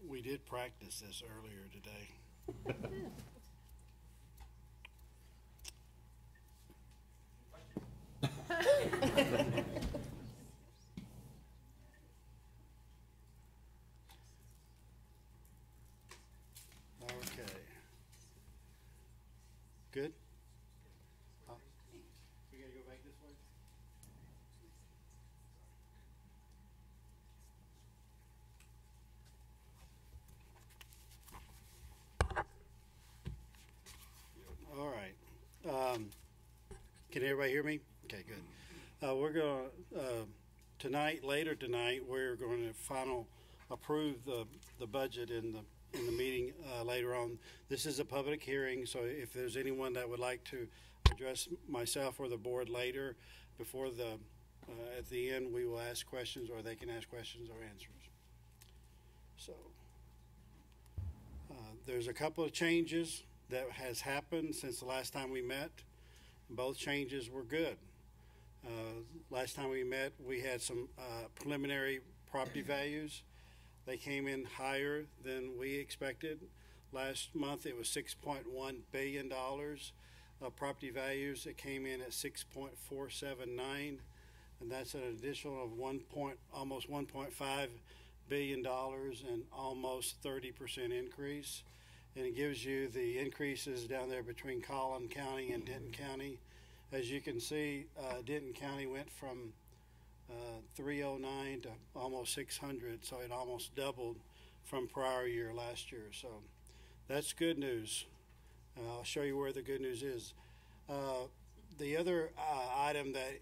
We did practice this earlier today. Okay. Good? We gotta go back this way? All right. Can everybody hear me? Okay, good. We're going to, later tonight, we're going to approve the budget in the meeting later on. This is a public hearing, so if there's anyone that would like to address myself or the board later, before at the end, we will ask questions, or they can ask questions or answers. So there's a couple of changes that has happened since the last time we met. Both changes were good. Last time we met, we had some preliminary property values. They came in higher than we expected. Last month, it was $6.1 billion of property values. It came in at 6.479, and that's an additional of almost $1.5 billion and almost 30% increase. And it gives you the increases down there between Collin County and Denton County. As you can see, Denton County went from 309 to almost 600, so it almost doubled from prior year last year. So that's good news. I'll show you where the good news is. The other item that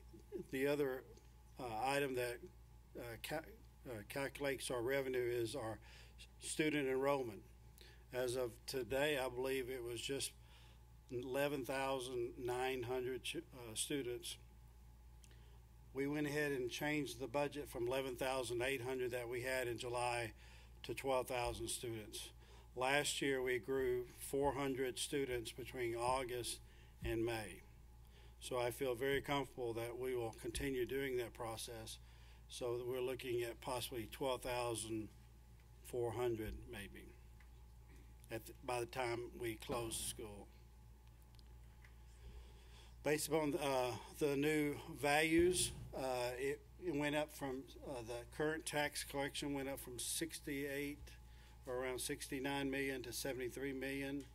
calculates our revenue is our student enrollment. As of today, I believe it was just 11,900 students. We went ahead and changed the budget from 11,800 that we had in July to 12,000 students. Last year, we grew 400 students between August and May. So I feel very comfortable that we will continue doing that process. So we're looking at possibly 12,400 maybe by the time we close school. Based upon the new values, it went up from the current tax collection went up from 68 or around 69 million to 73 million,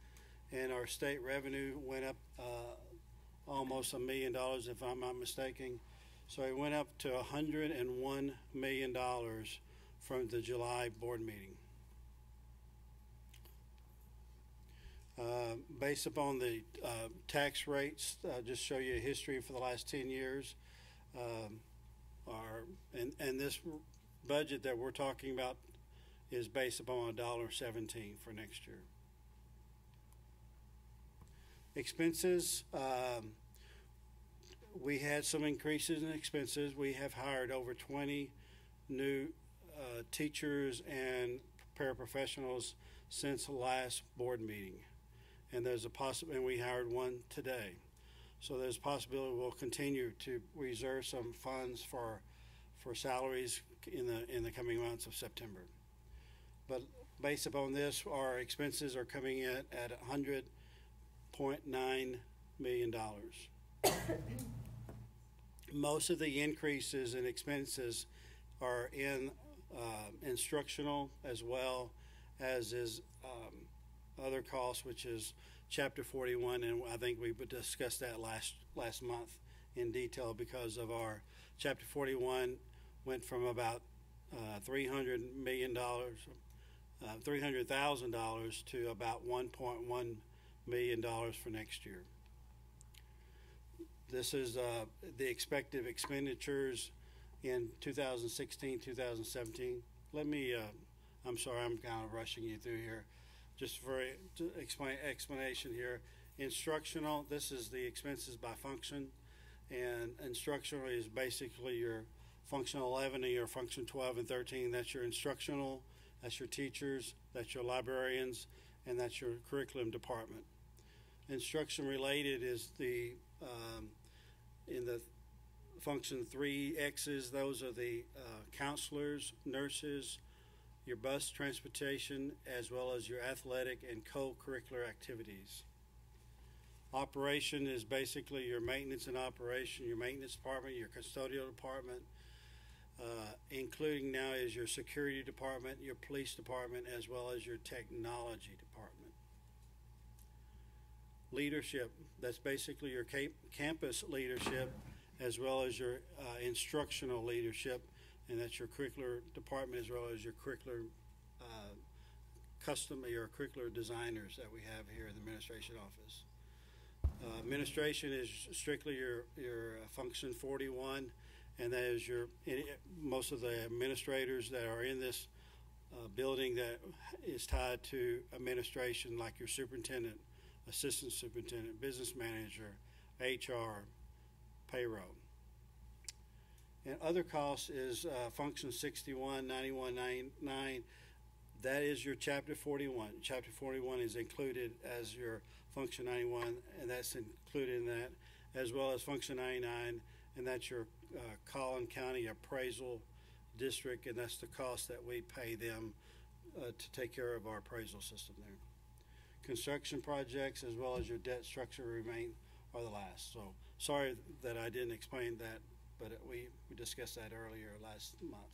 and our state revenue went up almost $1 million, if I'm not mistaken. So it went up to $101 million from the July board meeting. Based upon the tax rates, just show you a history for the last 10 years. And this budget that we're talking about is based upon $1.17 for next year. Expenses, we had some increases in expenses. We have hired over 20 new teachers and paraprofessionals since the last board meeting. And there's and we hired one today. So there's a possibility we'll continue to reserve some funds for salaries in the coming months of September. But based upon this, our expenses are coming in at $100.9 million. Most of the increases in expenses are in instructional, as well as is other costs, which is Chapter 41, and I think we discussed that last month in detail, because of our Chapter 41 went from about $300,000 to about $1.1 million for next year. This is the expected expenditures in 2016, 2017. Let me, I'm sorry, I'm kind of rushing you through here. Just for explanation here, instructional, this is the expenses by function, and instructional is basically your function 11 and your function 12 and 13. That's your instructional, that's your teachers, that's your librarians, and that's your curriculum department. Instruction related is the in the function 3X's, those are the counselors, nurses, your bus transportation, as well as your athletic and co-curricular activities. Operation is basically your maintenance and operation, your maintenance department, your custodial department, including now is your security department, your police department, as well as your technology department. Leadership, that's basically your campus leadership, as well as your instructional leadership, and that's your curricular department, as well as your curricular your curricular designers that we have here in the administration office. Administration is strictly your function 41, and that is most of the administrators that are in this building that is tied to administration, like your superintendent, assistant superintendent, business manager, HR, payroll. And other costs is function 61, 9199. That is your chapter 41. Chapter 41 is included as your function 91, and that's included in that, as well as function 99, and that's your Collin County Appraisal District, and that's the cost that we pay them to take care of our appraisal system there. Construction projects, as well as your debt structure remain, are the last. So sorry that I didn't explain that, but we discussed that earlier last month.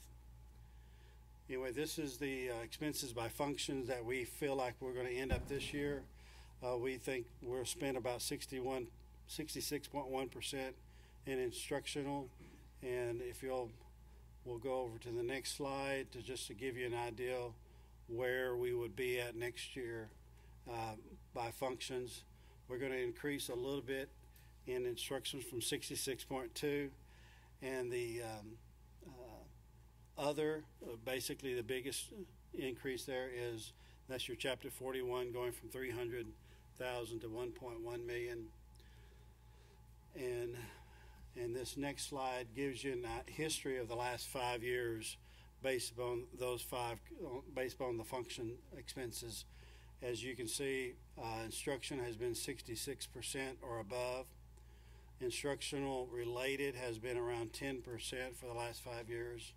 Anyway, this is the expenses by functions that we feel like we're going to end up this year. We think we'll spend about 66.1% in instructional, and if we'll go over to the next slide just to give you an idea where we would be at next year by functions. We're going to increase a little bit in instructions from 66.2, and the other, basically the biggest increase there is that's your chapter 41 going from 300,000 to 1.1 million. And this next slide gives you a history of the last 5 years based upon based on the function expenses. As you can see, instruction has been 66% or above. Instructional related has been around 10% for the last 5 years.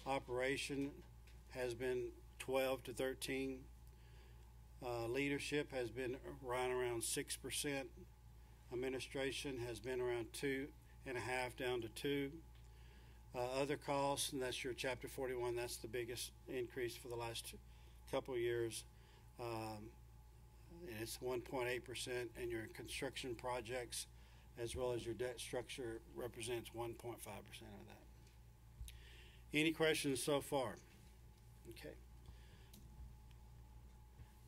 Operation has been 12 to 13. Leadership has been right around 6%. Administration has been around 2.5 down to 2. Other costs, and that's your chapter 41, that's the biggest increase for the last couple of years. And it's 1.8%, and your construction projects as well as your debt structure represents 1.5% of that. Any questions so far? Okay.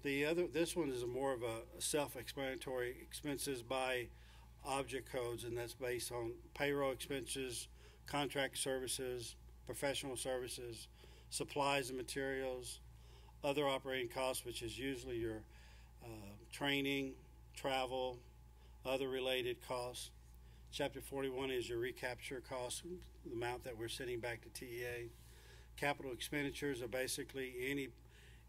This one is more of a self-explanatory expenses by object codes, and that's based on payroll expenses, contract services, professional services, supplies and materials, other operating costs, which is usually your training, travel, other related costs. Chapter 41 is your recapture costs, the amount that we're sending back to TEA. Capital expenditures are basically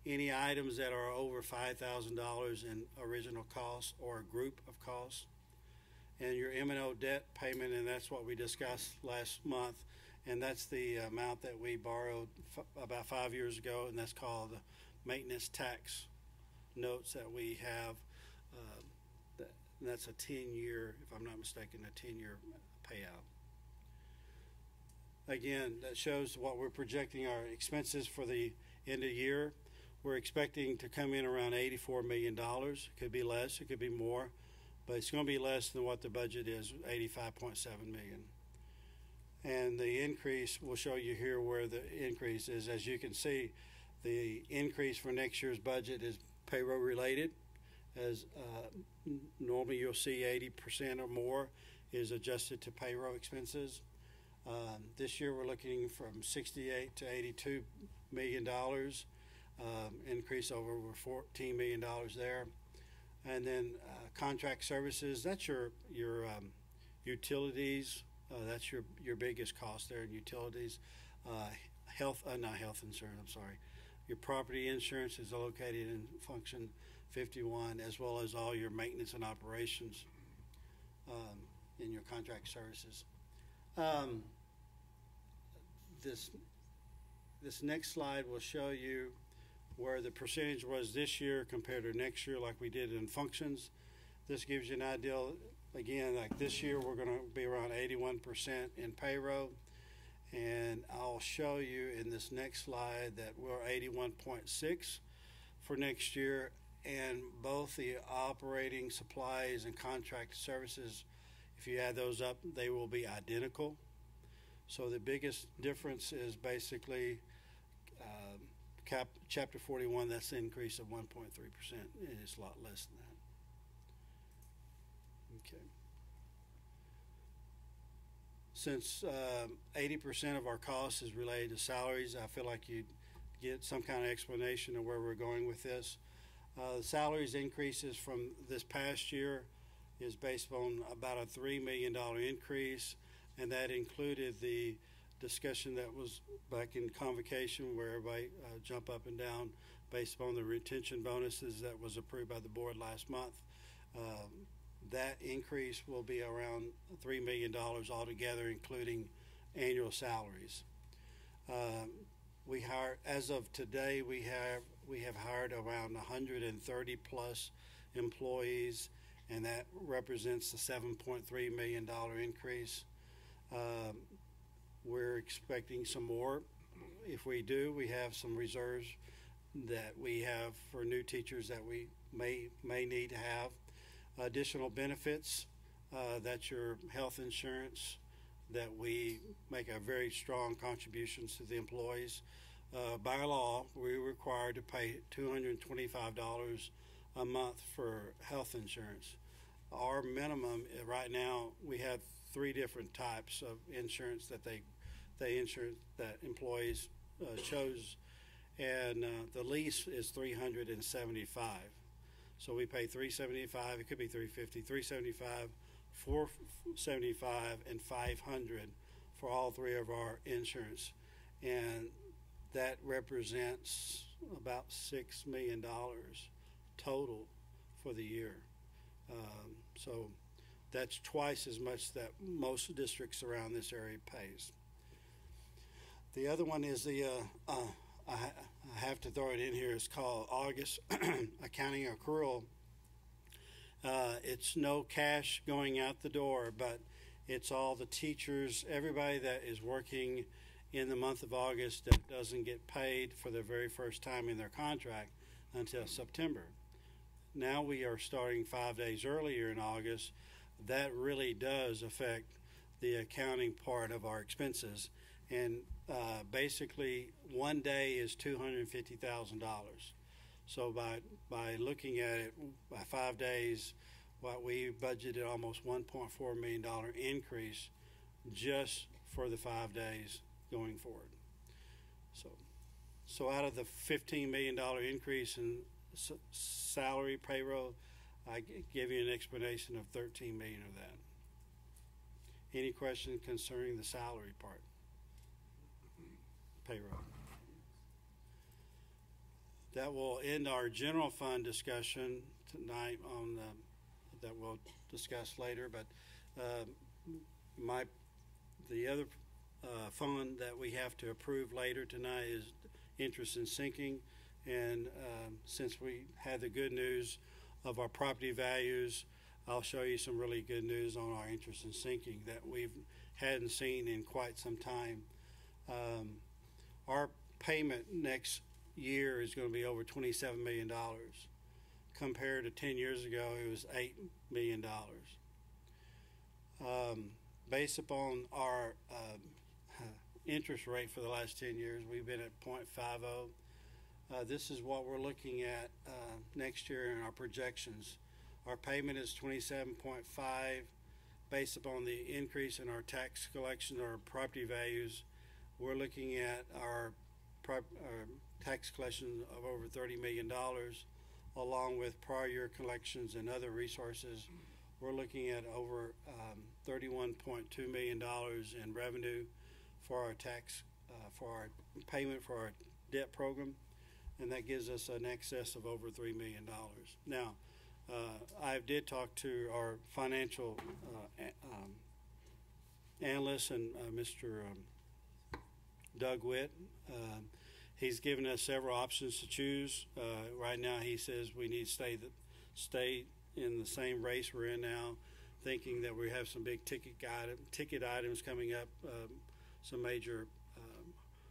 any items that are over $5,000 in original costs or a group of costs. And your M&O debt payment, and that's what we discussed last month, and that's the amount that we borrowed about 5 years ago, and that's called the maintenance tax notes that we have. And that's a 10-year, if I'm not mistaken, a 10-year payout. Again, that shows what we're projecting our expenses for the end of the year. We're expecting to come in around $84 million. It could be less, it could be more, but it's going to be less than what the budget is, $85.7 million. And the increase, we'll show you here where the increase is. As you can see, the increase for next year's budget is payroll related. As normally you'll see 80% or more is adjusted to payroll expenses. This year we're looking from $68 to $82 million, increase over $14 million there. And then contract services, that's your utilities. That's your biggest cost there in utilities. Not health insurance, I'm sorry. Your property insurance is located in function 51, as well as all your maintenance and operations in your contract services. this next slide will show you where the percentage was this year compared to next year, like we did in functions. This gives you an idea. Again, like this year, we're going to be around 81% in payroll. And I'll show you in this next slide that we're 81.6 for next year. And both the operating supplies and contracted services, if you add those up, they will be identical. So the biggest difference is basically Chapter 41, that's an increase of 1.3%, and it's a lot less than that. Okay. Since 80% of our cost is related to salaries, I feel like you'd get some kind of explanation of where we're going with this. The salaries increases from this past year is based on about a $3 million increase, and that included the discussion that was back in convocation where everybody jump up and down based upon the retention bonuses that was approved by the board last month. That increase will be around $3 million altogether, including annual salaries. We hire, as of today, we have hired around 130 plus employees, and that represents the $7.3 million increase. We're expecting some more. If we do, we have some reserves that we have for new teachers that we may need to have. Additional benefits, that's your health insurance, that we make a very strong contributions to the employees. By law, we're required to pay $225 a month for health insurance. Our minimum right now, we have 3 different types of insurance that that employees chose, and the lease is $375. So we pay $375. It could be $350, $375, $475, and $500 for all 3 of our insurance, and that represents about $6 million total for the year. So that's twice as much that most districts around this area pays. The other one is the, I have to throw it in here, it's called August accounting accrual. It's no cash going out the door, but it's all the teachers, everybody that is working in the month of August that doesn't get paid for the very first time in their contract until September. Now we are starting 5 days earlier in August. That really does affect the accounting part of our expenses. And basically, 1 day is $250,000. So by looking at it, by 5 days, what we budgeted almost $1.4 million increase just for the 5 days going forward. So out of the $15 million increase in salary payroll, I give you an explanation of $13 million of that. Any question concerning the salary part? Payroll. That will end our general fund discussion tonight on that we'll discuss later. But the other fund that we have to approve later tonight is interest in sinking. And since we had the good news of our property values, I'll show you some really good news on our interest in sinking that we hadn't seen in quite some time. Our payment next year is going to be over $27 million. Compared to 10 years ago, it was $8 million. Based upon our interest rate for the last 10 years, we've been at 0.50. This is what we're looking at next year in our projections. Our payment is 27.5 based upon the increase in our tax collection or property values. We're looking at our tax collection of over $30 million, along with prior year collections and other resources. We're looking at over $31.2 million in revenue for our tax, for our payment for our debt program, and that gives us an excess of over $3 million. Now, I did talk to our financial analyst and Mr. Doug Witt. He's given us several options to choose. Right now, he says we need to stay in the same race we're in now, thinking that we have some big ticket items coming up, some major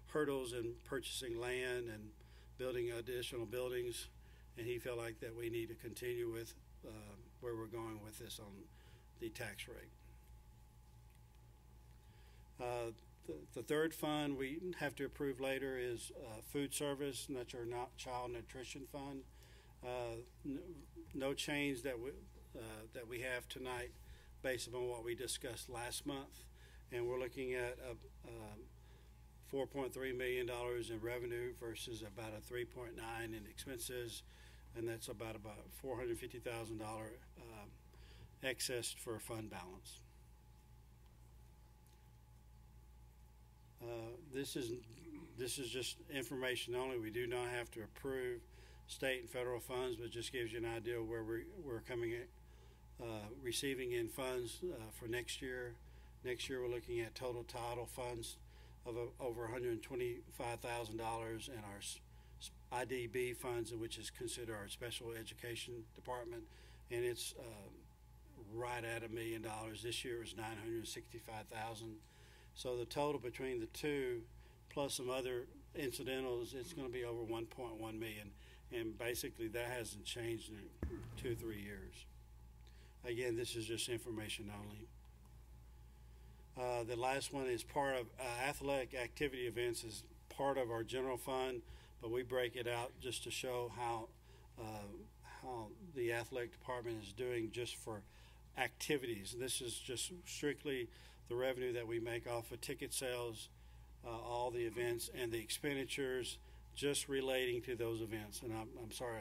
hurdles in purchasing land and building additional buildings, and he felt like that we need to continue with where we're going with this on the tax rate. The third fund we have to approve later is food service, and that's our child nutrition fund. No change that we have tonight based upon what we discussed last month, and we're looking at $4.3 million in revenue versus about a 3.9 in expenses, and that's about $450,000 excess for fund balance. This is just information only. We do not have to approve state and federal funds, but just gives you an idea of where we're coming at, receiving in funds for next year. Next year, we're looking at total title funds of over $125,000 in our IDB funds, which is considered our special education department, and it's right at $1 million. This year was $965,000. So the total between the two, plus some other incidentals, it's going to be over $1.1 million, and basically that hasn't changed in 2 or 3 years. Again, this is just information only. The last one is part of athletic activity events is part of our general fund, but we break it out just to show how the athletic department is doing just for activities. This is just strictly the revenue that we make off of ticket sales, all the events, and the expenditures just relating to those events. And I'm sorry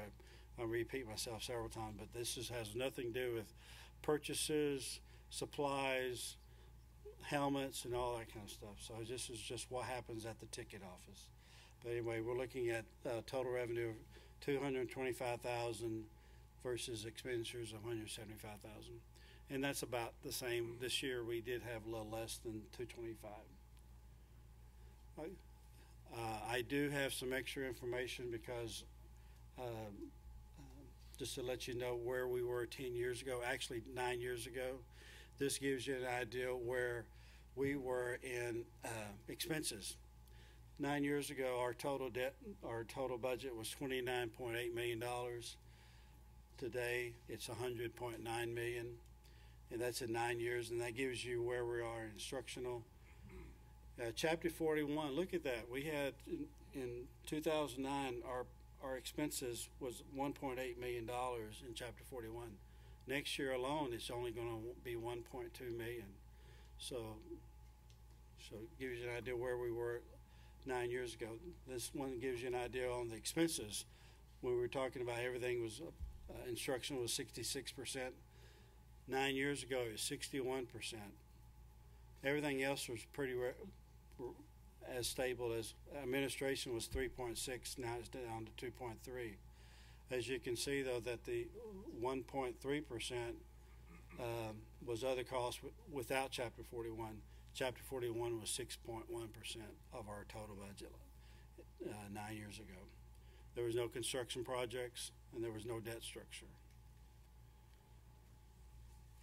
I repeat myself several times, but this has nothing to do with purchases, supplies, helmets, and all that kind of stuff. So this is just what happens at the ticket office. But anyway, we're looking at total revenue of $225,000 versus expenditures of $175,000. And that's about the same. This year we did have a little less than 225. I do have some extra information because just to let you know where we were 10 years ago, actually 9 years ago. This gives you an idea where we were in expenses. 9 years ago, our total budget was $29.8 million. Today, it's $100.9 million. And that's in 9 years, and that gives you where we are in instructional. Chapter 41, look at that. We had in 2009, our expenses was $1.8 million in Chapter 41. Next year alone, it's only going to be $1.2 million. So it gives you an idea where we were 9 years ago. This one gives you an idea on the expenses. When we were talking about everything was instructional was 66%. 9 years ago, it was 61%. Everything else was pretty as stable as administration was 3.6. Now it's down to 2.3. As you can see, though, that the 1.3% was other costs without Chapter 41. Chapter 41 was 6.1% of our total budget 9 years ago. There was no construction projects, and there was no debt structure.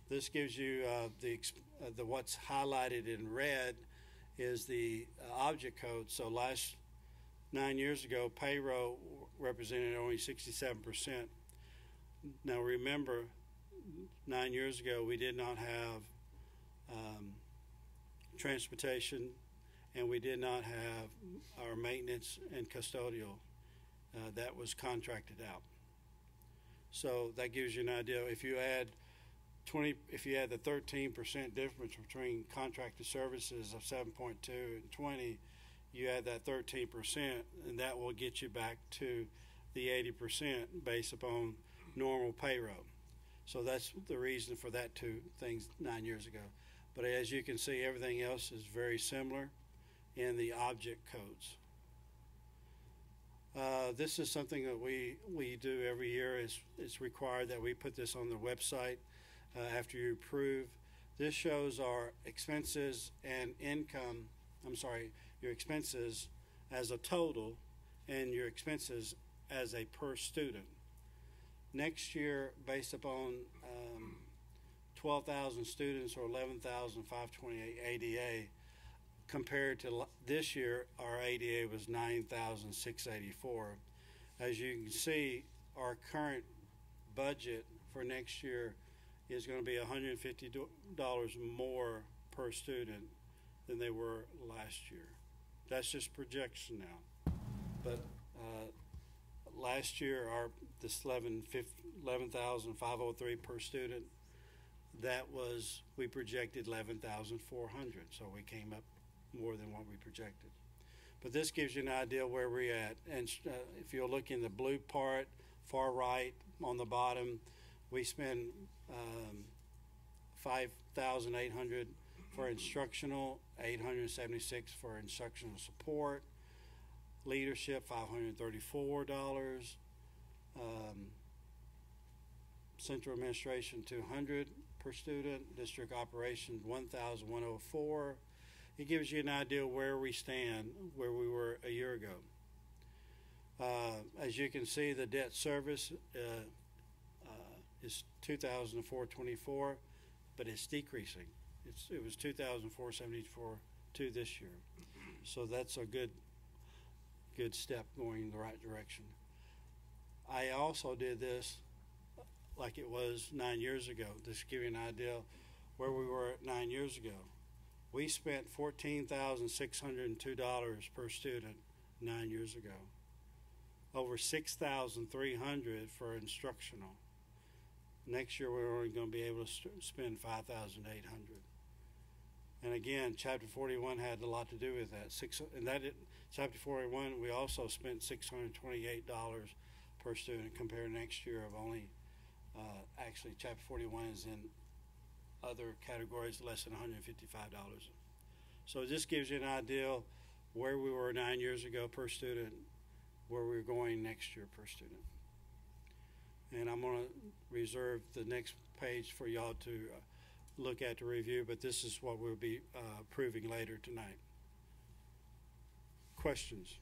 This gives you the what's highlighted in red is the object code. So 9 years ago, payroll represented only 67%. Now remember, 9 years ago, we did not have transportation, and we did not have our maintenance and custodial. That was contracted out. So that gives you an idea. If you add the 13% difference between contracted services of 7.2 and 20, you add that 13%, and that will get you back to the 80% based upon normal payroll. So that's the reason for that two things 9 years ago. But as you can see, everything else is very similar in the object codes. This is something that we do every year. It's required that we put this on the website after you approve. This shows our expenses and income, your expenses as a total and your expenses as a per student. Next year, based upon 12,000 students or 11,528 ADA, compared to this year, our ADA was 9,684. As you can see, our current budget for next year is going to be $150 more per student than they were last year. That's just projection now. But last year, this 11,503 per student, we projected 11,400, so we came up more than what we projected. But this gives you an idea where we're at. And if you'll look in the blue part, far right on the bottom, we spend $5,800 for instructional, $876 for instructional support, leadership $534, central administration $200 per student, district operations $1,104. It gives you an idea where we stand, where we were a year ago. As you can see, the debt service is $2,424, but it's decreasing. It was $2,474 this year, so that's a good step going in the right direction. I also did this like it was 9 years ago. Just to give you an idea where we were 9 years ago. We spent $14,602 per student 9 years ago. Over $6,300 for instructional. Next year we're only going to be able to spend $5,800. And again, Chapter 41 had a lot to do with that. Chapter 41, we also spent $628 per student compared to next year of only, actually Chapter 41 is in other categories less than $155. So it just gives you an idea where we were 9 years ago per student, where we're going next year per student. And I'm going to reserve the next page for y'all to look at to review, but this is what we'll be approving later tonight. Questions?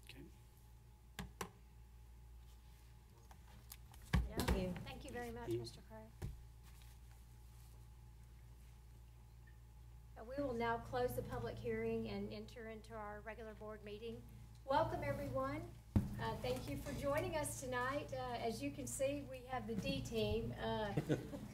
Okay. Thank you. Thank you very much, Mr. Crow. We will now close the public hearing and enter into our regular board meeting. Welcome, everyone. Thank you for joining us tonight. As you can see, we have the D team.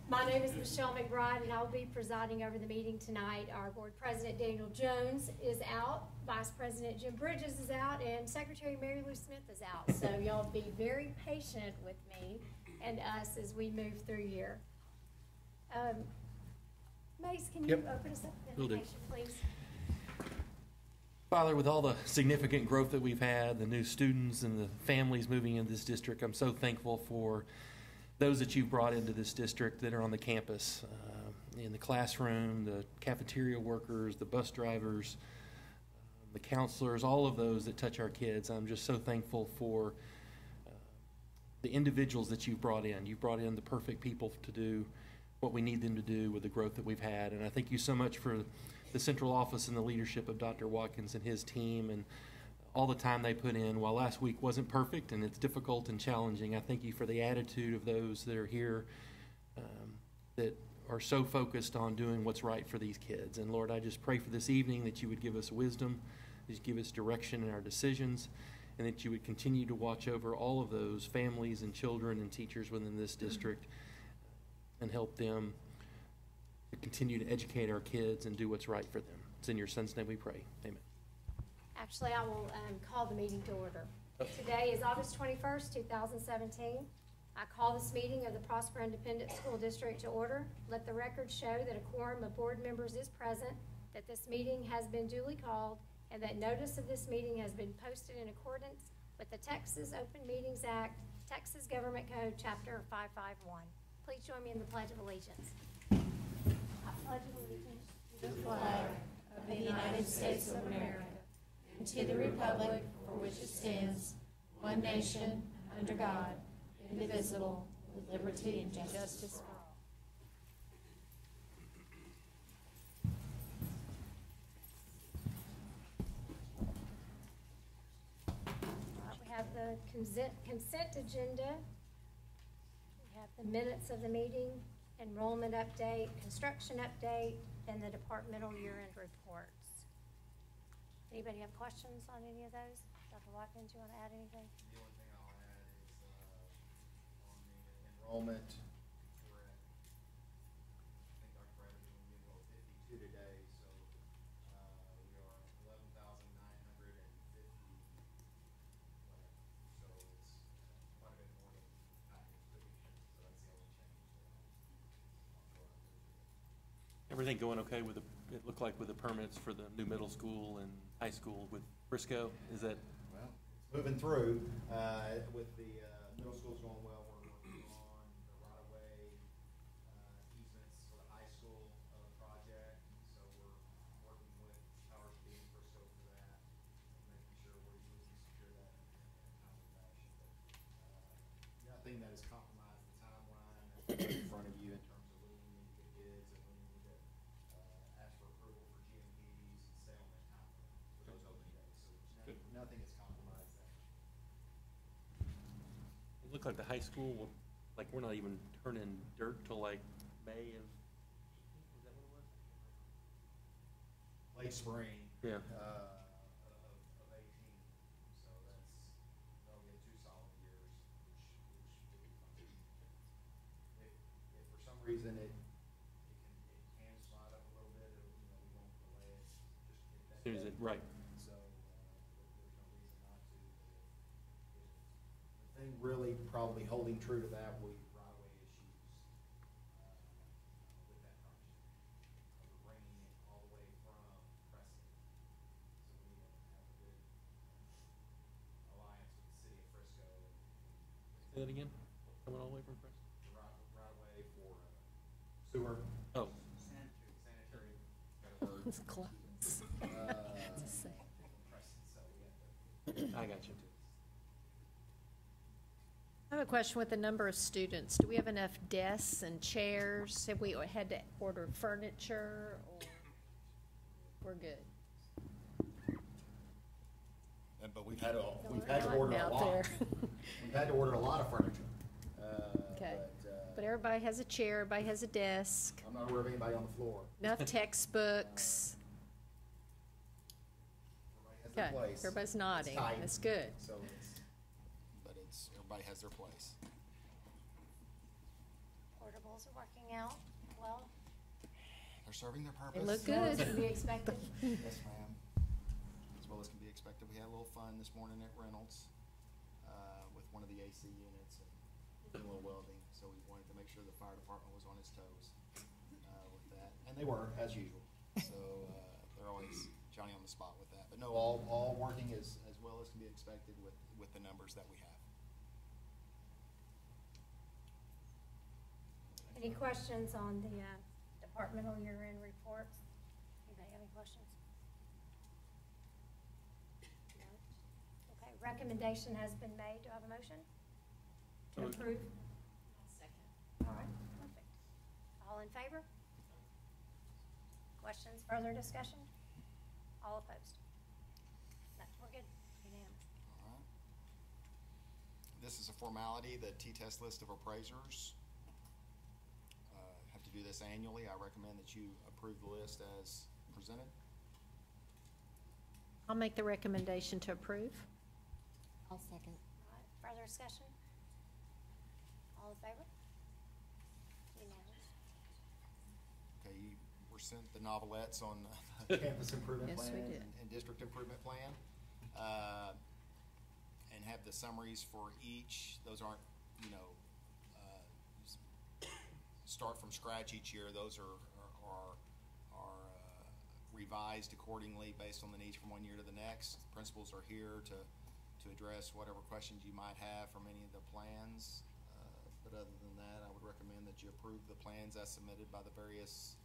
My name is Michelle McBride, and I'll be presiding over the meeting tonight. Our board president, Daniel Jones, is out. Vice President Jim Bridges is out, and Secretary Mary Lou Smith is out. So y'all be very patient with me and us as we move through here. Mace, can you open us up with invitation, please? Father, with all the significant growth that we've had, the new students and the families moving into this district, I'm so thankful for those that you've brought into this district that are on the campus, in the classroom, the cafeteria workers, the bus drivers, the counselors, all of those that touch our kids. I'm just so thankful for the individuals that you've brought in. You've brought in the perfect people to do what we need them to do with the growth that we've had. And I thank you so much for the central office and the leadership of Dr. Watkins and his team and all the time they put in. While last week wasn't perfect and it's difficult and challenging, I thank you for the attitude of those that are here that are so focused on doing what's right for these kids. And Lord, I just pray for this evening that you would give us wisdom, that you give us direction in our decisions, and that you would continue to watch over all of those families and children and teachers within this district and help them to continue to educate our kids and do what's right for them. It's in your son's name we pray. Amen. Actually, I will call the meeting to order. Today is August 21st, 2017. I call this meeting of the Prosper Independent School District to order. Let the record show that a quorum of board members is present, that this meeting has been duly called, and that notice of this meeting has been posted in accordance with the Texas Open Meetings Act, Texas Government Code, Chapter 551. Please join me in the Pledge of Allegiance. I pledge allegiance to the flag of the United States of America and to the republic for which it stands, one nation, under God, indivisible, with liberty and justice for all. the consent agenda. We have the minutes of the meeting, enrollment update, construction update, and the departmental year-end reports. Anybody have questions on any of those? Dr. Watkins, you want to add anything? The only thing I'll add is, on the enrollment, we're at, I think Dr. Bradley, we enrolled 52 today, so, we are 11,950, so it's quite a bit more than I anticipated, so that's the only change that I'll throw out there. Everything going okay with it looked like with the permits for the new middle school and high school with Briscoe? Is that? Well, it's moving through, with the, middle school's going well, we're working on the right-of-way, easements for the high school, project, so we're working with Powers B and Briscoe for that, and making sure we can secure that in a timely fashion, but, nothing that has compromised the timeline that's in front of you in terms of when we need to get bids and when we need to, ask for approval for GMPs and stay on that timeline for those open days, so nothing has compromised that. It looked like the high school, like we're not even turning dirt till like May of, was that what it was? Late spring. Yeah. Of 18, so that'll get 2 solid years, which will be fun. If for some reason it can slide up a little bit, we won't delay it, just get that. As soon as it, right. So, there's no reason not to, but if the thing really probably holding true to that will be right-of-way issues, with that project. We're bringing it all the way from Preston, so we need to have a good, alliance with the city of Frisco. Say that again? Coming all the way from Preston? The right-of-way for, sewer. Oh. Sanitary, better word. It's close. It's the same. Preston, so we have to. I got you. I have a question with the number of students. Do we have enough desks and chairs? Have we had to order furniture, or we're good? But we've had to order a Out lot. there. We've had to order a lot of furniture. Okay. But, But everybody has a chair, everybody has a desk, I'm not aware of anybody on the floor. enough textbooks. Everybody has their Okay, place. everybody's It's nodding. tight, That's good. So it's, everybody has their place. Portables are working out well, They're serving their purpose. They look as well as good. can be expected. Yes, ma'am. As well as can be expected. We had a little fun this morning at Reynolds, with one of the AC units and did a little welding. So we wanted to make sure the fire department was on its toes, with that. And they were, as usual. So, they're always Johnny on the spot with that. But no, all working as well as can be expected with the numbers that we have. Any questions on the departmental year-end reports? Anybody have any questions? No? Okay, recommendation has been made. Do I have a motion to Moved. approve? Second. All right, perfect. All in favor? Questions, further discussion? All opposed? No, we're good. Unanimous. All right. This is a formality, the T-test list of appraisers. Have to do this annually. I recommend that you approve the list as presented. I'll make the recommendation to approve. I'll second. All right, further discussion? All in favor? Unanimous. Okay, you were sent the novelettes on the campus improvement Yes, plan we did. and district improvement plan. And have the summaries for each. Those aren't, start from scratch each year. Those are revised accordingly based on the needs from one year to the next. Principals are here to address whatever questions you might have from any of the plans. But other than that, I would recommend that you approve the plans as submitted by the various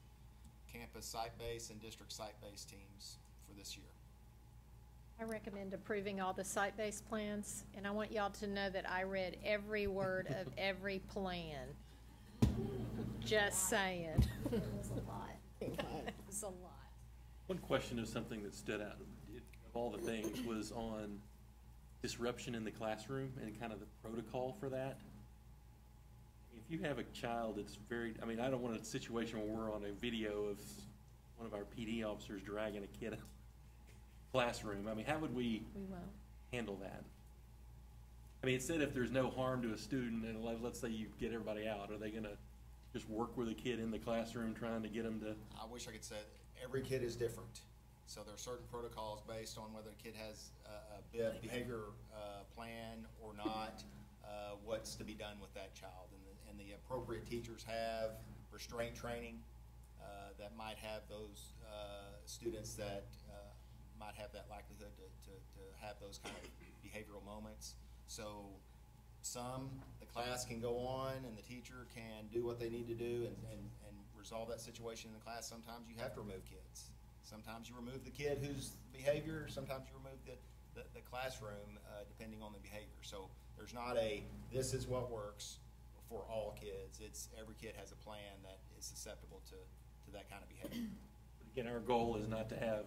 campus site-based and district site-based teams for this year. I recommend approving all the site-based plans, and I want y'all to know that I read every word of every plan. Just saying. It was a lot. It was a lot. One question is something that stood out, of all the things, was on disruption in the classroom and kind of the protocol for that. If you have a child that's I mean, I don't want a situation where we're on a video of one of our PD officers dragging a kid out of the classroom. I mean, how would we won't. handle that? I mean, it said if there's no harm to a student, and let's say you get everybody out, are they gonna just work with a kid in the classroom trying to get them to? I wish I could say every kid is different. So there are certain protocols based on whether a kid has a behavior plan or not, what's to be done with that child. And the appropriate teachers have restraint training that might have those students that might have that likelihood to have those kind of behavioral moments. So the class can go on and the teacher can do what they need to do and resolve that situation in the class. Sometimes you have to remove kids. Sometimes you remove the kid whose behavior, sometimes you remove the classroom, depending on the behavior. So there's not this is what works for all kids. It's every kid has a plan that is susceptible to that kind of behavior. Again, our goal is not to have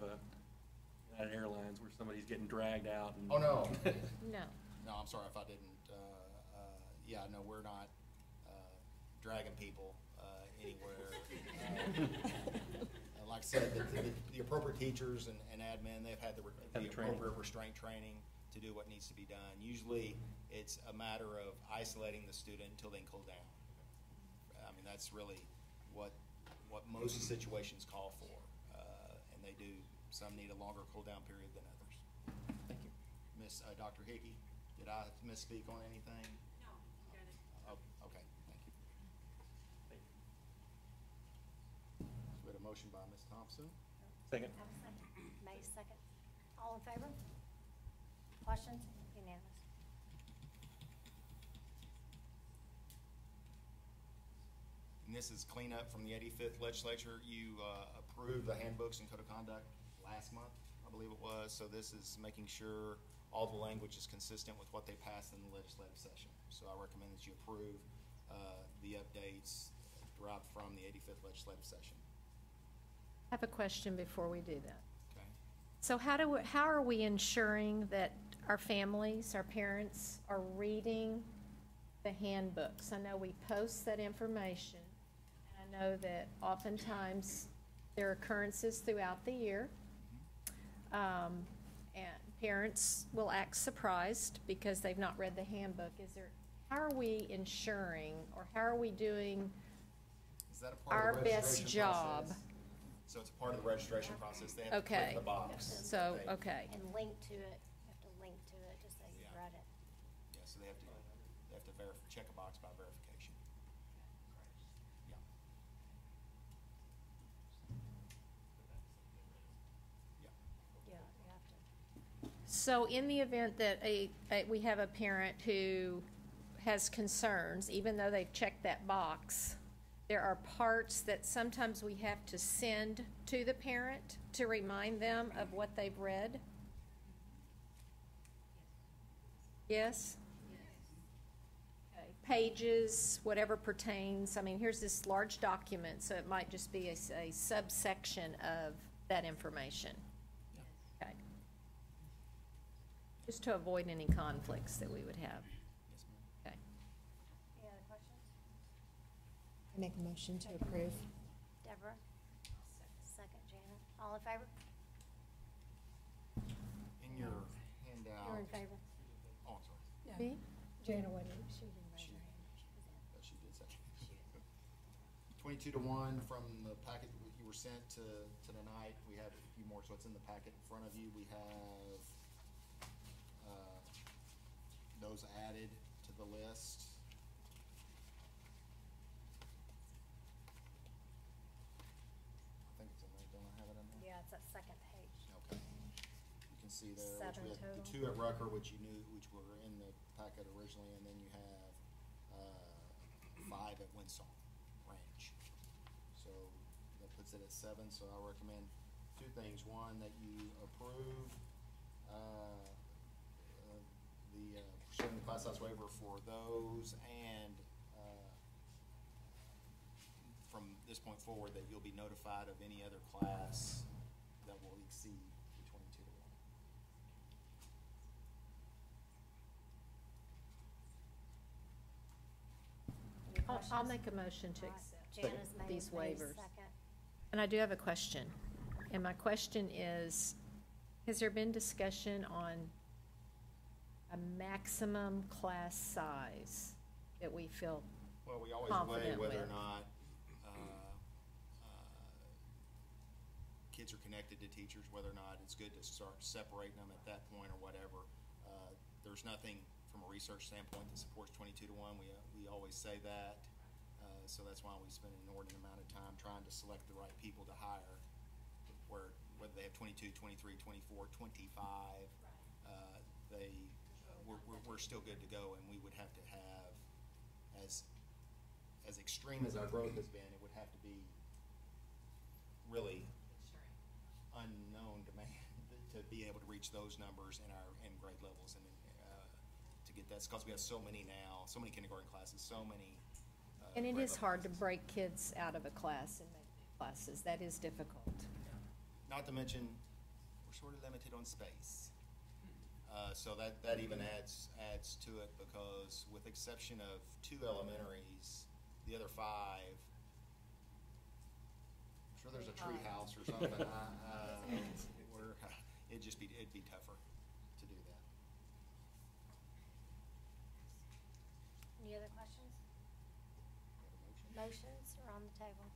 United Airlines where somebody's getting dragged out. And Oh, no. No. No, I'm sorry if I didn't. Yeah, no, we're not dragging people anywhere. Like I said, the appropriate teachers and admin, they've had the appropriate restraint training to do what needs to be done. Usually, it's a matter of isolating the student until they can cool down. I mean, that's really what most situations call for, and they do. Some need a longer cool down period than others. Thank you. Dr. Hickey, did I misspeak on anything? No, you got it. Oh, okay, thank you. So we had a motion by Ms. Thompson. Second. Have a second. May 2nd. All in favor? Questions? Unanimous. And this is cleanup from the 85th legislature. You approved the handbooks and code of conduct last month, I believe it was. So this is making sure all the language is consistent with what they passed in the legislative session. So I recommend that you approve the updates derived from the 85th legislative session. I have a question before we do that. Okay. So how are we ensuring that our families, our parents are reading the handbooks? I know we post that information. And I know that oftentimes there are occurrences throughout the year. And parents will act surprised because they've not read the handbook. How are we ensuring, or how are we doing Is that a part our of the best registration job? process? So it's a part of the registration process. They have to Okay. click the box. So, They- okay. And link to it. You have to link to it to say you've Yeah. read it. Yeah, so they have to check a box by verification. Yeah. Yeah. Yeah, you have to. So in the event that we have a parent who has concerns, even though they've checked that box, there are parts that sometimes we have to send to the parent to remind them of what they've read? Yes? Okay. Pages, whatever pertains, I mean, here's this large document, so it might just be a subsection of that information. Okay. Just to avoid any conflicts that we would have. Yes, ma'am. Okay. Any other questions? I make a motion to approve. Deborah? Second, Janet. All in favor? In your handout. You're in favor? Oh, I'm sorry. Me? Janet wasn't, she didn't raise She- her hand. But she did say. 22-1 from the packet that you were sent to tonight. We have a few more, so it's in the packet in front of you. We have those added to the list. I think it's in there. Don't I have it in there? Yeah, it's that second page. Okay. You can see there, which 7 we had the total. 2 at Rucker, which you knew, which were in the packet originally, and then you have 5 at Windsong Ranch. So that puts it at 7, so I recommend 2 things. One, that you approve the pursuing the class size waiver for those, and from this point forward, that you'll be notified of any other class that will exceed the 22-1. I'll make a motion to All right, accept Janice made these made a waivers. second. And I do have a question. And my question is, has there been discussion on a maximum class size that we feel, Well, we always weigh confident whether or with. not kids are connected to teachers, whether or not it's good to start separating them at that point or whatever. There's nothing from a research standpoint that supports 22 to 1. We always say that. So that's why we spend an inordinate amount of time trying to select the right people to hire, whether they have 22, 23, 24, 25, we're still good to go, and we would have to have, as extreme as our growth has been, it would have to be really unknown demand to be able to reach those numbers in grade levels, and to get that, because we have so many now, so many kindergarten classes, so many. and it grade is level hard to classes. break kids out of a class and make new classes. That is difficult. Not to mention, we're sort of limited on space. So that even adds to it, because with exception of 2 elementaries, the other 5, I'm sure there's a tree house or something. It'd be tougher to do that. Any other questions? Motions are on the table.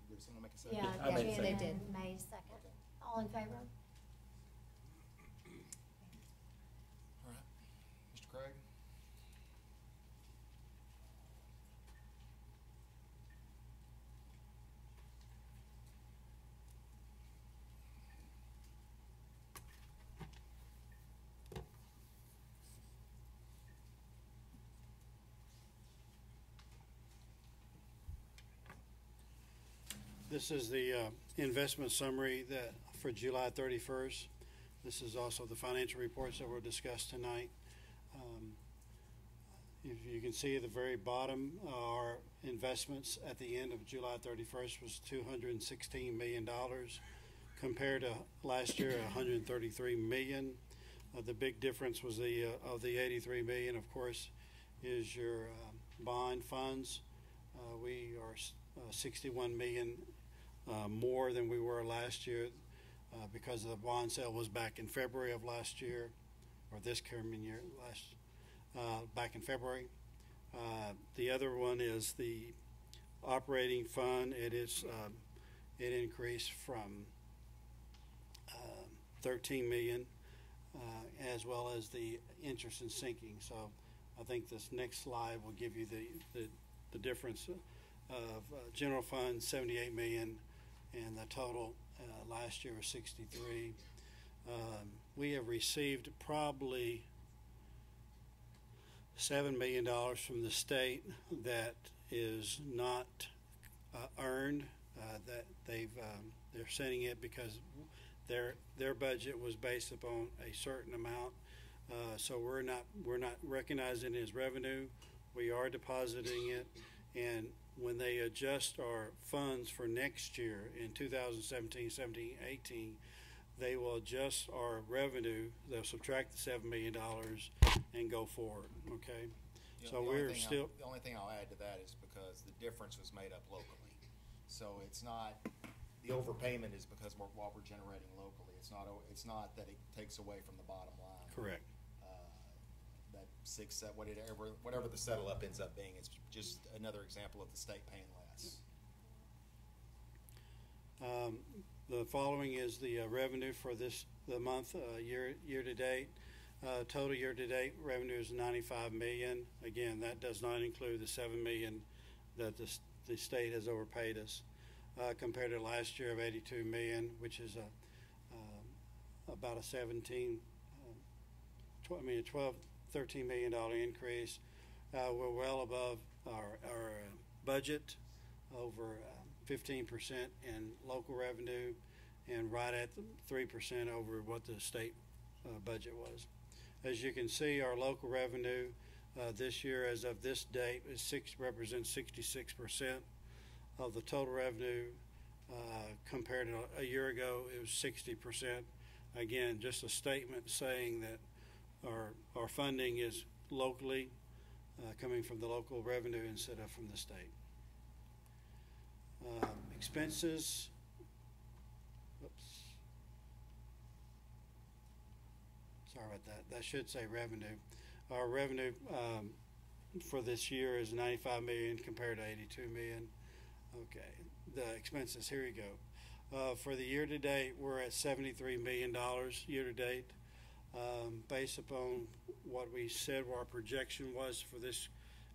Did someone make a second? Yeah, I made a Janet second. made a second. All in favor? All right. Mr. Craig? This is the investment summary that for July 31st. This is also the financial reports that were discussed tonight. If you can see at the very bottom, our investments at the end of July 31st was $216 million compared to last year, $133 million. The big difference was of the $83 million, of course, is your bond funds. We are 61 million more than we were last year because the bond sale was back in February of last year, or this coming year, back in February. The other one is the operating fund. It increased from 13 million, as well as the interest and sinking. So I think this next slide will give you the difference of general fund 78 million, and the total last year was 63. We have received probably $7 million from the state that is not earned. That they're sending it because their budget was based upon a certain amount. So we're not recognizing it as revenue. We are depositing it, and when they adjust our funds for next year in 2017, 17, 18, they will adjust our revenue. They'll subtract the $7 million and go forward. Okay, so we're still. The only thing I'll add to that is because the difference was made up locally, so it's not the overpayment is because what we're generating locally. It's not that it takes away from the bottom line. Correct. That 6, 7, whatever the settle up ends up being, it's just another example of the state paying less. The following is the revenue for the month year to date. Total year to date revenue is 95 million. Again, that does not include the 7 million that the state has overpaid us, compared to last year of 82 million, which is about a 13 million dollar increase. We're well above our budget, over 15% in local revenue, and right at 3% over what the state budget was. As you can see, our local revenue this year, as of this date, represents 66% of the total revenue. Compared to a year ago, it was 60%. Again, just a statement saying that our funding is locally coming from the local revenue instead of from the state. Expenses, oops, sorry about that. That should say revenue. Our revenue for this year is 95 million compared to 82 million. Okay, the expenses, here you go. For the year to date, we're at $73 million year to date. Based upon what we said our projection was for this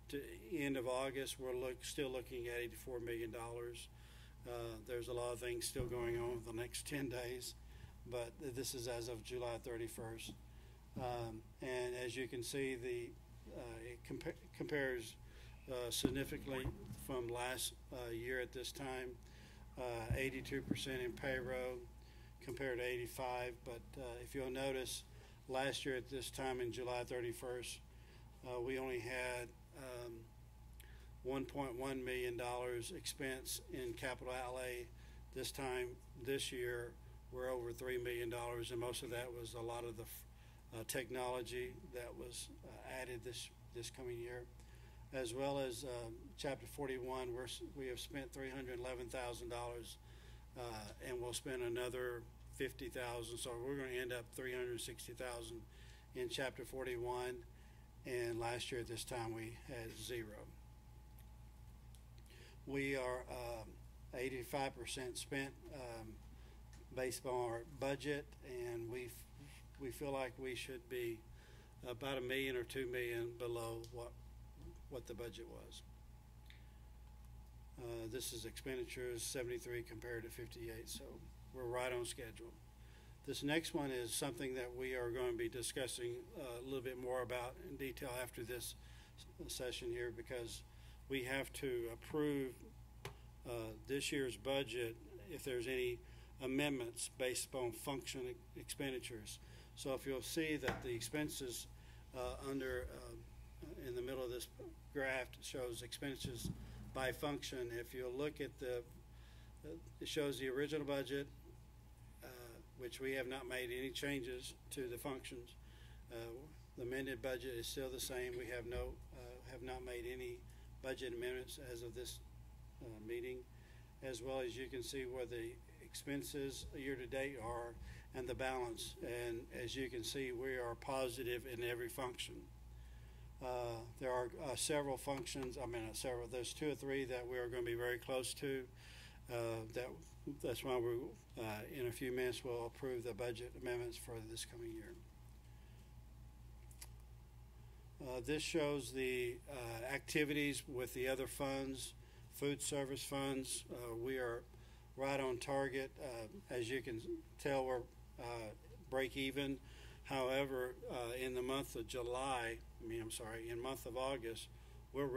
to end of August, we're still looking at $84 million. There's a lot of things still going on for the next 10 days, but this is as of July 31st. And as you can see, it compares significantly from last year at this time. 82% in payroll compared to 85. But if you'll notice, last year at this time in July 31st, we only had $1.1 million expense in capital outlay. This year, we're over $3 million, and most of that was a lot of the technology that was added this coming year, as well as Chapter 41. We have spent $311,000, and we'll spend another $50,000. So we're going to end up $360,000 in Chapter 41, and last year at this time we had zero. We are 85% spent based on our budget, and we feel like we should be about $1 million or $2 million below what the budget was. This is expenditures 73 compared to 58, so we're right on schedule. This next one is something that we are going to be discussing a little bit more about in detail after this session here, because we have to approve this year's budget if there's any amendments based upon function expenditures. So if you'll see that the expenses in the middle of this graph shows expenses by function. If you look at it shows the original budget, which we have not made any changes to the functions. The amended budget is still the same. We have not made any budget amendments as of this meeting, as well as you can see where the expenses year to date are and the balance. And as you can see, we are positive in every function. There are several functions. There's 2 or 3 that we are going to be very close to. That's why we, in a few minutes, we'll approve the budget amendments for this coming year. This shows the activities with the other funds, food service funds. We are right on target. As you can tell, we're break even. However, in the month of in month of August, we'll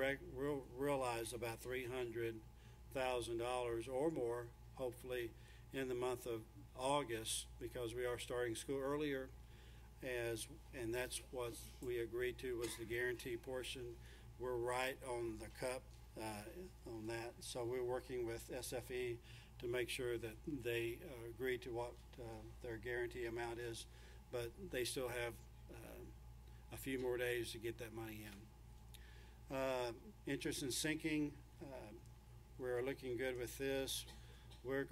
realize about $300,000 or more, hopefully, in the month of August, because we are starting school earlier, and that's what we agreed to was the guarantee portion. We're right on the cup on that, so we're working with SFE to make sure that they agree to what their guarantee amount is, but they still have a few more days to get that money in. Interest and sinking, we're looking good with this. We'll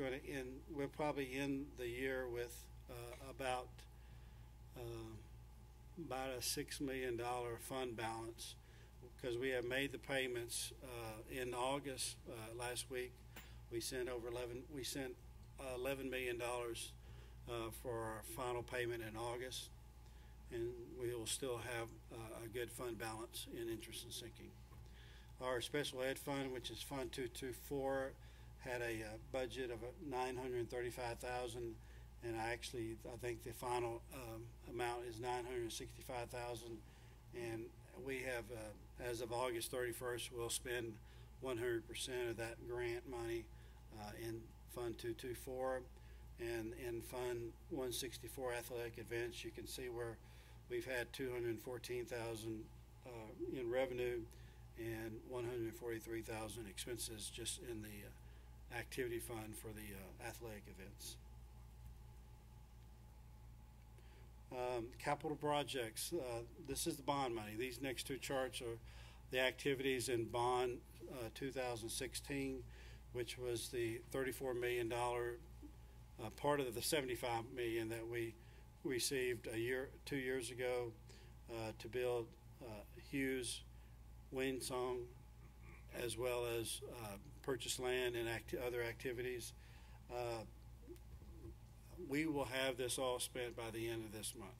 probably end the year with about a $6 million fund balance, because we have made the payments in August. Last week we sent $11 million for our final payment in August, and we will still have a good fund balance in interest and sinking. Our special ed fund, which is Fund 224, had a budget of $935,000, and I think the final amount is $965,000, and we have, as of August 31st, we'll spend 100% of that grant money in Fund 224. And in Fund 164 athletic events, you can see where we've had $214,000 in revenue and $143,000 expenses just in the activity fund for the athletic events. Capital projects. This is the bond money. These next 2 charts are the activities in bond 2016, which was the $34 million part of the $75 million that we received 2 years ago to build Hughes Wind Song, as well as purchase land and other activities. We will have this all spent by the end of this month.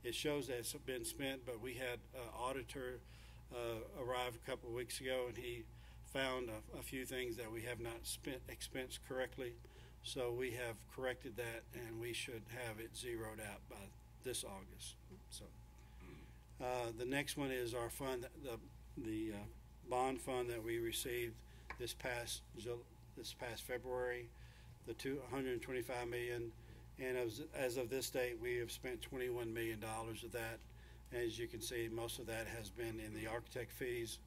It shows that it's been spent, but we had an auditor arrive a couple of weeks ago, and he found a few things that we have not expensed correctly. So we have corrected that, and we should have it zeroed out by this August. So the next one is our fund, the bond fund that we received this past February, the $225 million, and as of this date, we have spent $21 million of that. As you can see, most of that has been in the architect fees,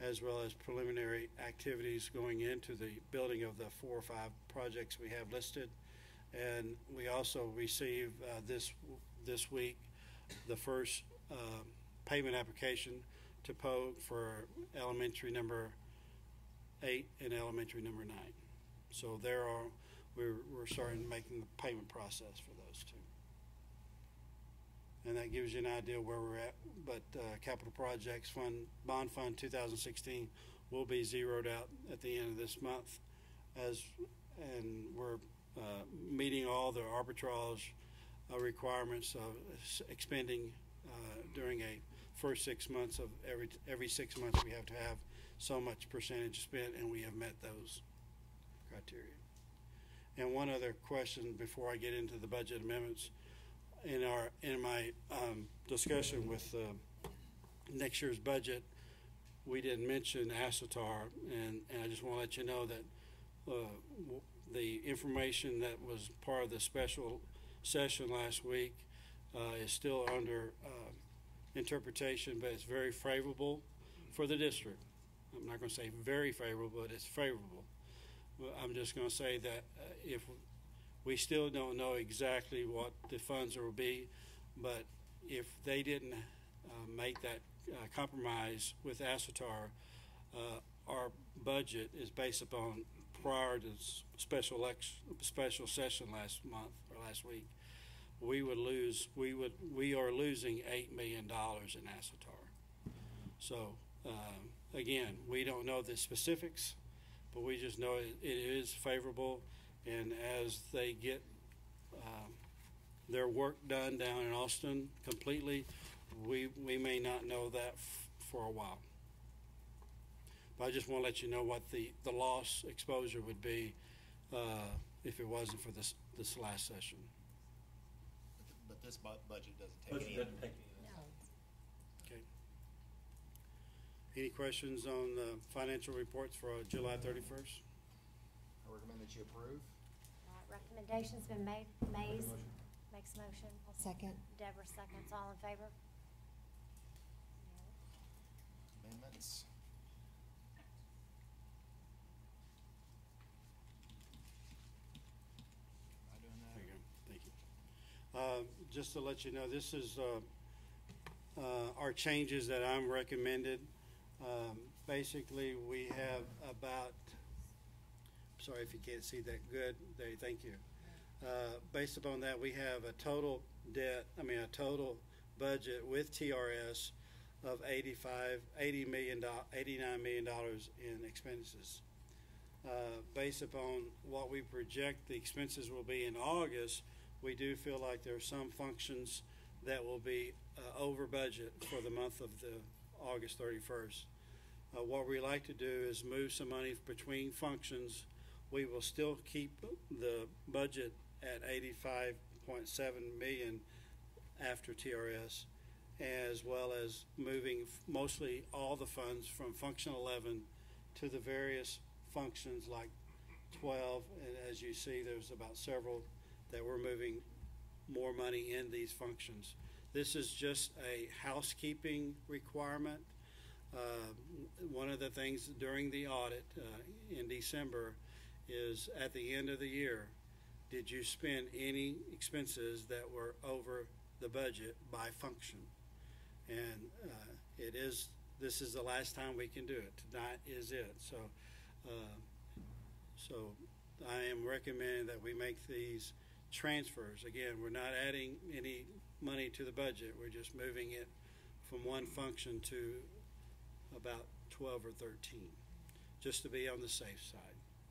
as well as preliminary activities going into the building of the 4 or 5 projects we have listed. And we also received this week the first payment application to POG for elementary number 8 and elementary number 9. So we're starting making the payment process for those two. And that gives you an idea where we're at. But capital projects fund, bond fund 2016 will be zeroed out at the end of this month, and we're meeting all the arbitrage requirements of expending during a first 6 months of every 6 months we have to have so much percentage spent, and we have met those criteria. And one other question before I get into the budget amendments. In my discussion with next year's budget, we didn't mention ASETAR, and I just want to let you know that the information that was part of the special session last week is still under interpretation, but it's very favorable for the district. I'm not going to say very favorable, but it's favorable. I'm just going to say that if we still don't know exactly what the funds will be, but if they didn't make that compromise with ASETAR, our budget is based upon prior to special session last month or last week. We are losing $8 million in ASETAR. So again, we don't know the specifics, but we just know it is favorable. And as they get their work done down in Austin completely, we may not know that for a while. But I just want to let you know what the loss exposure would be if it wasn't for this last session. But this budget doesn't take any. Okay. Any questions on the financial reports for July 31st? I recommend that you approve. Recommendation's been made. Mays makes a motion. I'll second. Deborah seconds. All in favor? Amendments. Am I doing that? There you go. Thank you. Just to let you know, this is our changes that I'm recommended. Basically, we have about, sorry if you can't see that good there, thank you. Based upon that, we have a total budget with TRS of $89 million in expenses. Based upon what we project the expenses will be in August, we do feel like there are some functions that will be over budget for the month of the August 31st. What we like to do is move some money between functions. We will still keep the budget at $85.7 million after TRS, as well as moving mostly all the funds from function 11 to the various functions like 12. And as you see, there's about several that we're moving more money in these functions. This is just a housekeeping requirement. One of the things during the audit in December is at the end of the year, did you spend any expenses that were over the budget by function? And it is this is the last time we can do it. Tonight is it. So I am recommending that we make these transfers. Again, we're not adding any money to the budget. We're just moving it from one function to about 12 or 13, just to be on the safe side.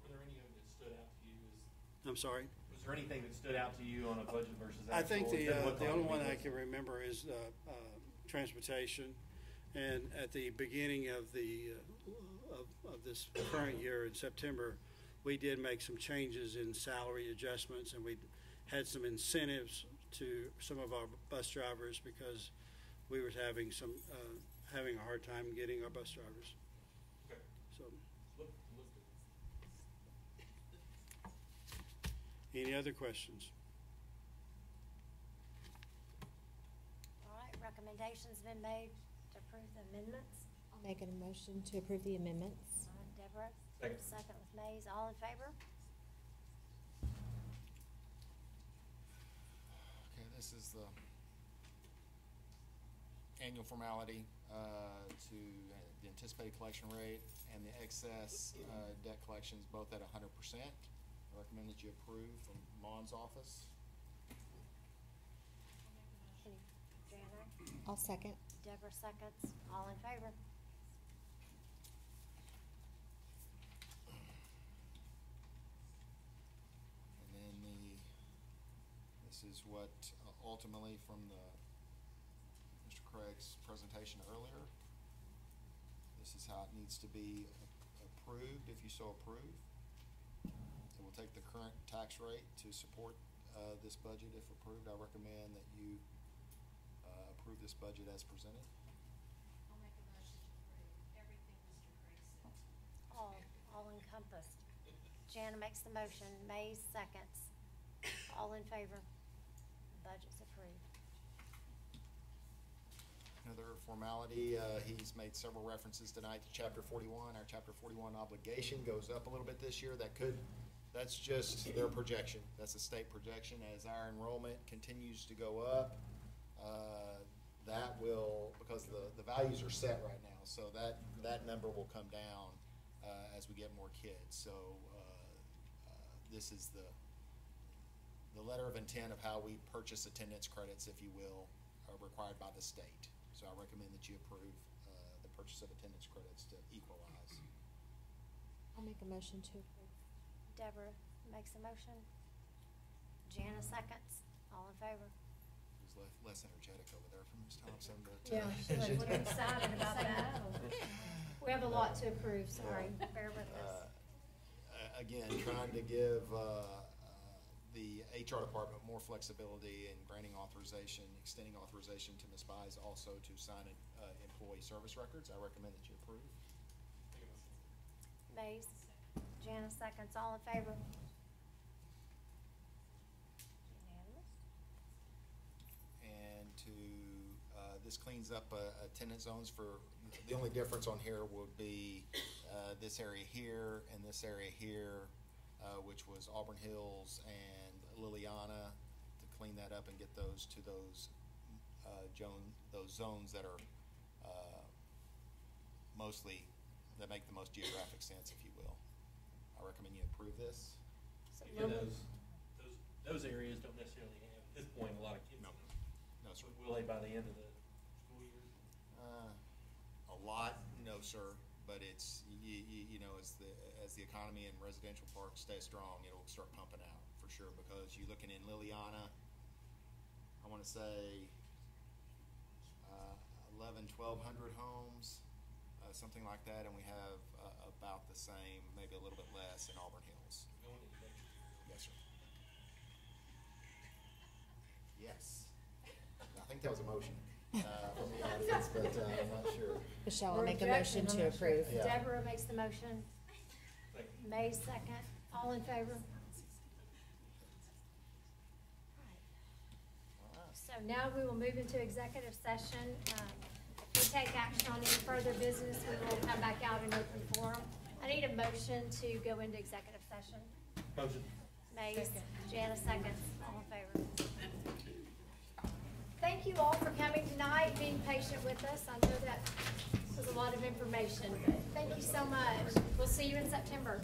Were there any of them that stood out to you? I'm sorry? Was there anything that stood out to you on a budget versus actual? I think It didn't look the like only it. one I can remember is transportation. And at the beginning of the of this current year in September, we did make some changes in salary adjustments, and we had some incentives to some of our bus drivers because we were having having a hard time getting our bus drivers. Okay. So, Look good. any other questions? All right, recommendations been made to approve the amendments. I'll make a motion to approve the amendments. Deborah, Second. second with Mays, all in favor? Okay, this is the annual formality to the anticipated collection rate and the excess debt collections, both at 100%. I recommend that you approve from Mon's office. Jana, I'll second. Deborah seconds, all in favor? And then this is what ultimately from Mr. Craig's presentation earlier, this is how it needs to be approved, if you so approve. It will take the current tax rate to support this budget if approved. I recommend that you approve this budget as presented. I'll make a motion to approve everything Mr. Craig said. All encompassed. Jana makes the motion, Mays seconds, all in favor? Budget's approved. Another formality, he's made several references tonight to Chapter 41. Our Chapter 41 obligation goes up a little bit this year. That's just their projection. That's a state projection. As our enrollment continues to go up, that will, because the values are set right now, so that number will come down as we get more kids. So this is the letter of intent of how we purchase attendance credits, if you will, required by the state. So I recommend that you approve the purchase of attendance credits to equalize. I'll make a motion to approve. Deborah makes a motion, Jana seconds, all in favor? It was less energetic over there from Ms. Thompson, but. Yeah, we're excited about that. We have a lot to approve, sorry, bear with us. Again, trying to give the HR department more flexibility in granting authorization, extending authorization to Ms. Buys also to sign employee service records. I recommend that you approve. Mays, Jana seconds, all in favor? Unanimous. And this cleans up attendance zones for, the only difference on here would be this area here and this area here, which was Auburn Hills and Liliana, to clean that up and get those to those zones that are that make the most geographic sense, if you will. I recommend you approve this. So Yeah, we'll- those areas don't necessarily have, at this point, a lot of kids in No. them. No, sir. Will they by the end of the school year? A lot, no, sir, but it's, you know, as the economy and residential parks stay strong, it'll start pumping out for sure, because you're looking in Liliana, I want to say 1,100 homes, something like that, and we have about the same, maybe a little bit less in Auburn Hills. Going into next year. Yes, sir. Yes. I think that was a motion from the audience, but I'm not sure. Michelle, I'll Or make a objection, motion I'm to not sure. approve. Yeah. Deborah makes the motion, Second. May second, all in favor? So now we will move into executive session. If we take action on any further business, we will come back out in open forum. I need a motion to go into executive session. Motion. Mays, Jana seconds, all in favor. Thank you all for coming tonight, being patient with us. I know that was a lot. lot of information, but thank you so much. We'll see you in September.